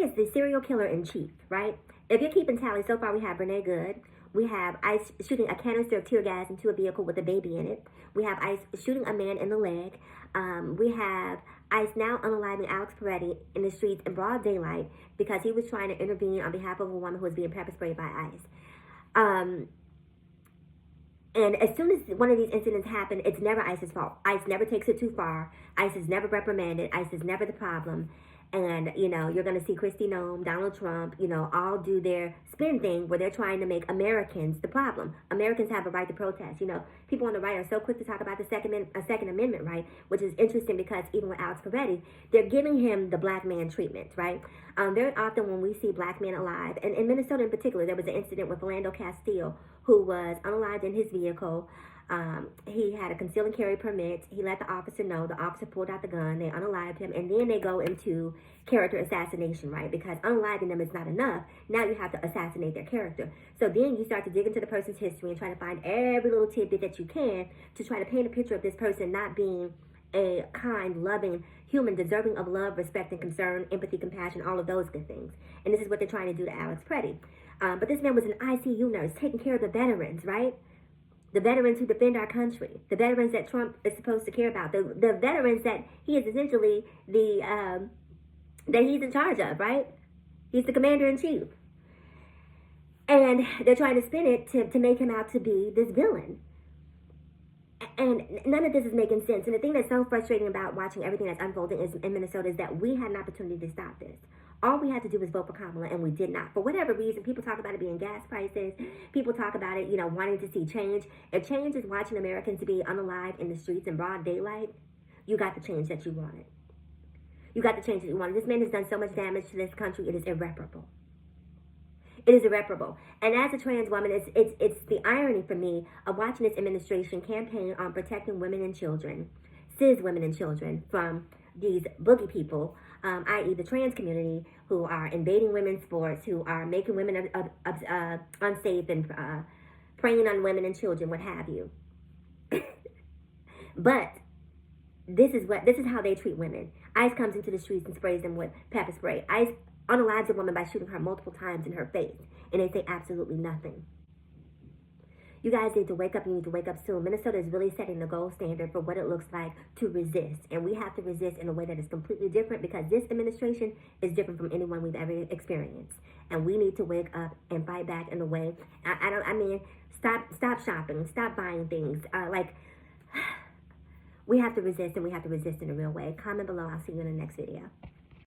is the serial killer in chief, right? If you're keeping tally, so far we have Renee Good. We have ICE shooting a canister of tear gas into a vehicle with a baby in it. We have ICE shooting a man in the leg. We have ICE now unaliving Alex Peretti in the streets in broad daylight because he was trying to intervene on behalf of a woman who was being pepper sprayed by ICE. And as soon as one of these incidents happen, it's never ICE's fault. ICE never takes it too far. ICE is never reprimanded. ICE is never the problem. And, you know, you're going to see Kristi Noem, Donald Trump, you know, all do their spin thing where they're trying to make Americans the problem. Americans have a right to protest. You know, people on the right are so quick to talk about the Second Amendment right, which is interesting because even with Alex Peretti, they're giving him the black man treatment, right? Very often when we see black men alive, and in Minnesota in particular, there was an incident with Philando Castile, who was unalived in his vehicle. He had a conceal and carry permit. He let the officer know. The officer pulled out the gun. They unalived him. And then they go into character assassination, right? Because unaliving them is not enough. Now you have to assassinate their character. So then you start to dig into the person's history and try to find every little tidbit that you can to try to paint a picture of this person not being a kind, loving human, deserving of love, respect, and concern, empathy, compassion, all of those good things. And this is what they're trying to do to Alex Peretti. But this man was an ICU nurse taking care of the veterans, right? The veterans who defend our country, the veterans that Trump is supposed to care about, the veterans that he is essentially that he's in charge of, right? He's the commander-in-chief. And they're trying to spin it to make him out to be this villain. And none of this is making sense. And the thing that's so frustrating about watching everything that's unfolding in Minnesota is that we had an opportunity to stop this. All we had to do was vote for Kamala, and we did not. For whatever reason, people talk about it being gas prices. People talk about it, you know, wanting to see change. If change is watching Americans to be unalive in the streets in broad daylight, you got the change that you wanted. You got the change that you wanted. This man has done so much damage to this country, it is irreparable. It is irreparable. And as a trans woman, it's the irony for me of watching this administration campaign on protecting women and children, cis women and children, from these boogie people, i.e. the trans community, who are invading women's sports, who are making women unsafe and preying on women and children, what have you. But this is how they treat women. ICE comes into the streets and sprays them with pepper spray. ICE unalives a woman by shooting her multiple times in her face, and they say absolutely nothing. You guys need to wake up. You need to wake up soon. Minnesota is really setting the gold standard for what it looks like to resist. And we have to resist in a way that is completely different because this administration is different from anyone we've ever experienced. And we need to wake up and fight back in a way. Stop shopping. Stop buying things. We have to resist, and we have to resist in a real way. Comment below. I'll see you in the next video.